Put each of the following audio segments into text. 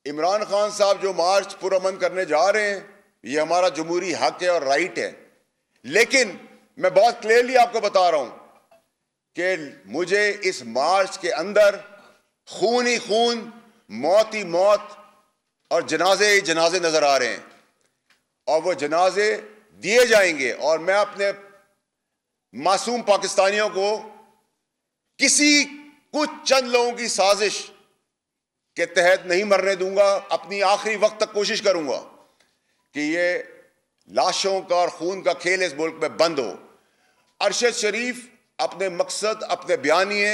इमरान खान साहब जो मार्च पुरअमन करने जा रहे हैं, ये हमारा जमहूरी हक है और राइट है, लेकिन मैं बहुत क्लियरली आपको बता रहा हूं कि मुझे इस मार्च के अंदर खून ही खून, मौत ही मौत और जनाजे ही जनाजे नजर आ रहे हैं, और वो जनाजे दिए जाएंगे। और मैं अपने मासूम पाकिस्तानियों को किसी कुछ चंद लोगों की साजिश के तहत नहीं मरने दूंगा। अपनी आखिरी वक्त तक कोशिश करूंगा कि ये लाशों का और खून का खेल इस मुल्क में बंद हो। अरशद शरीफ अपने मकसद, अपने बयानिए,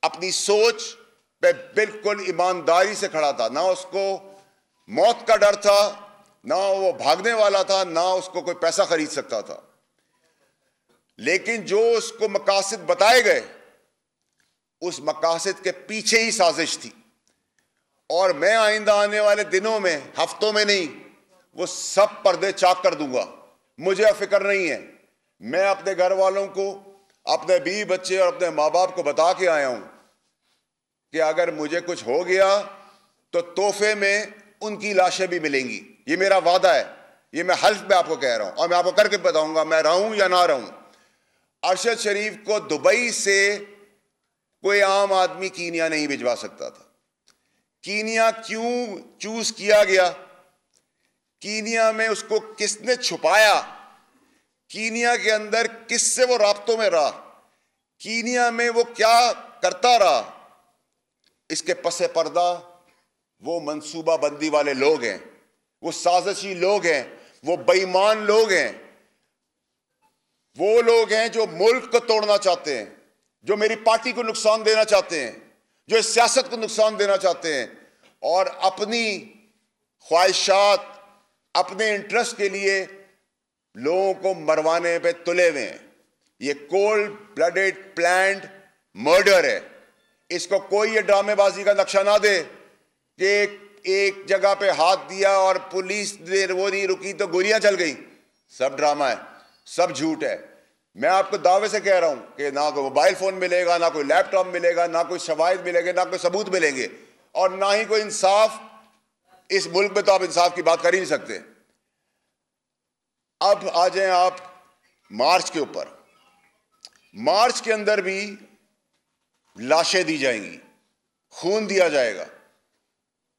अपनी सोच पे बिल्कुल ईमानदारी से खड़ा था। ना उसको मौत का डर था, ना वो भागने वाला था, ना उसको कोई पैसा खरीद सकता था। लेकिन जो उसको मकासद बताए गए, उस मकासद के पीछे ही साजिश थी। और मैं आइंदा आने वाले दिनों में, हफ्तों में नहीं, वो सब पर्दे चाक कर दूंगा। मुझे फिक्र नहीं है। मैं अपने घर वालों को, अपने बीवी बच्चे और अपने माँ बाप को बता के आया हूं कि अगर मुझे कुछ हो गया तो तोहफे में उनकी लाशें भी मिलेंगी। ये मेरा वादा है, ये मैं हल्फ में आपको कह रहा हूं, और मैं आपको करके बताऊंगा मैं रहूं या ना रहूं। अरशद शरीफ को दुबई से कोई आम आदमी कीनिया नहीं भिजवा सकता था। कीनिया क्यों चूज किया गया? कीनिया में उसको किसने छुपाया? कीनिया के अंदर किससे वो राब्तों में रहा? कीनिया में वो क्या करता रहा? इसके पसे पर्दा वो मंसूबाबंदी वाले लोग हैं, वो साजिशी लोग हैं, वो बेईमान लोग हैं, वो लोग हैं जो मुल्क को तोड़ना चाहते हैं, जो मेरी पार्टी को नुकसान देना चाहते हैं, जो इस सियासत को नुकसान देना चाहते हैं, और अपनी ख्वाहिशात, अपने इंटरेस्ट के लिए लोगों को मरवाने पे तुले हुए हैं। ये कोल्ड ब्लडेड प्लान्ड मर्डर है। इसको कोई ये ड्रामेबाजी का नक्शा ना दे कि एक जगह पे हाथ दिया और पुलिस वो नहीं रुकी तो गोलियां चल गई। सब ड्रामा है, सब झूठ है। मैं आपको दावे से कह रहा हूं कि ना कोई मोबाइल फोन मिलेगा, ना कोई लैपटॉप मिलेगा, ना कोई शवाहिद मिलेंगे, ना कोई सबूत मिलेंगे, और ना ही कोई इंसाफ। इस मुल्क में तो आप इंसाफ की बात कर ही नहीं सकते। अब आ जाएं आप मार्च के ऊपर। मार्च के अंदर भी लाशें दी जाएंगी, खून दिया जाएगा,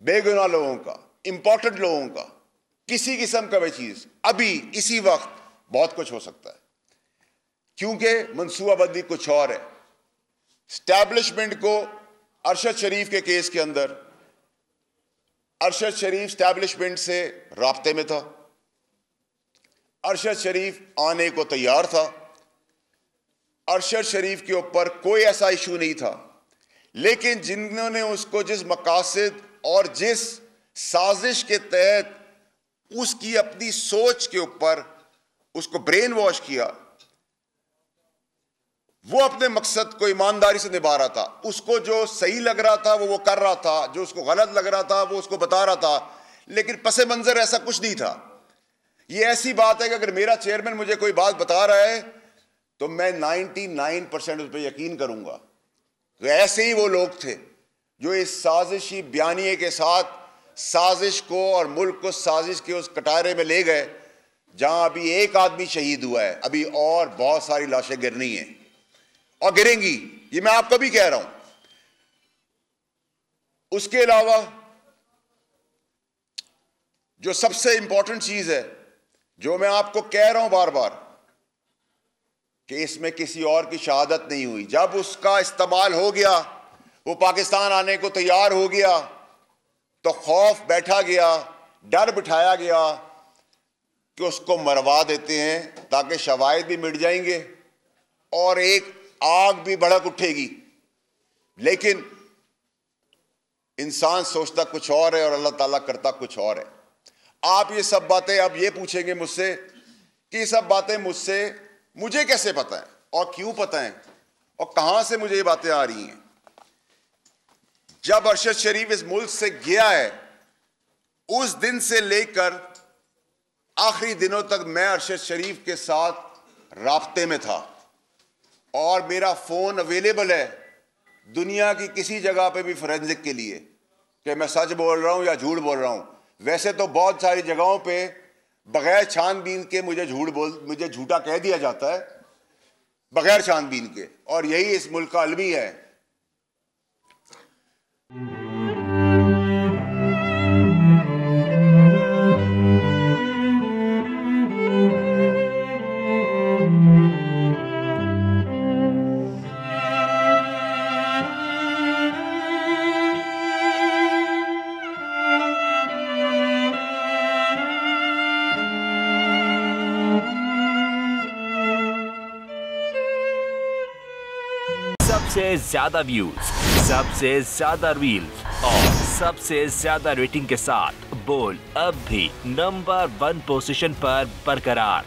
बेगुनाह लोगों का, इंपॉर्टेंट लोगों का, किसी किस्म का भी चीज। अभी इसी वक्त बहुत कुछ हो सकता है, क्योंकि मंसूबाबंदी कुछ और है। स्टैब्लिशमेंट को अरशद शरीफ के केस के अंदर, अरशद शरीफ स्टैब्लिशमेंट से राब्ते में था, अरशद शरीफ आने को तैयार था, अरशद शरीफ के ऊपर कोई ऐसा इशू नहीं था। लेकिन जिन्होंने उसको जिस मकासद और जिस साजिश के तहत उसकी अपनी सोच के ऊपर उसको ब्रेन वॉश किया, वो अपने मकसद को ईमानदारी से निभा रहा था। उसको जो सही लग रहा था वो कर रहा था, जो उसको गलत लग रहा था वो उसको बता रहा था, लेकिन पसे मंजर ऐसा कुछ नहीं था। ये ऐसी बात है कि अगर मेरा चेयरमैन मुझे कोई बात बता रहा है तो मैं 99% उस पर यकीन करूंगा। तो ऐसे ही वो लोग थे जो इस साजिशी बयानिए के साथ साजिश को और मुल्क को साजिश के उस कटारे में ले गए जहां अभी एक आदमी शहीद हुआ है, अभी और बहुत सारी लाशें गिरनी हैं और गिरेंगी। ये मैं आपको भी कह रहा हूं। उसके अलावा जो सबसे इंपॉर्टेंट चीज है, जो मैं आपको कह रहा हूं बार बार, कि इसमें किसी और की शहादत नहीं हुई। जब उसका इस्तेमाल हो गया, वो पाकिस्तान आने को तैयार हो गया, तो खौफ बैठा गया, डर बिठाया गया कि उसको मरवा देते हैं ताकि शवाहिद भी मिट जाएंगे और एक आग भी भड़क उठेगी। लेकिन इंसान सोचता कुछ और है और अल्लाह ताला करता कुछ और है। आप ये सब बातें अब ये पूछेंगे मुझसे कि ये सब बातें मुझे कैसे पता है और क्यों पता है और कहां से मुझे ये बातें आ रही हैं। जब अरशद शरीफ इस मुल्क से गया है, उस दिन से लेकर आखिरी दिनों तक मैं अरशद शरीफ के साथ राब्ते में था और मेरा फोन अवेलेबल है दुनिया की किसी जगह पे भी फोरेंसिक के लिए कि मैं सच बोल रहा हूं या झूठ बोल रहा हूं। वैसे तो बहुत सारी जगहों पे बगैर छानबीन के मुझे झूठा कह दिया जाता है, बगैर छानबीन के, और यही इस मुल्क का अलमी है। सबसे ज्यादा व्यूज, सबसे ज्यादा रील्स और सबसे ज्यादा रेटिंग के साथ बोल अब भी नंबर 1 पोजीशन पर बरकरार।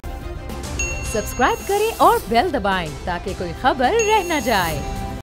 सब्सक्राइब करें और बेल दबाएं ताकि कोई खबर रह न जाए।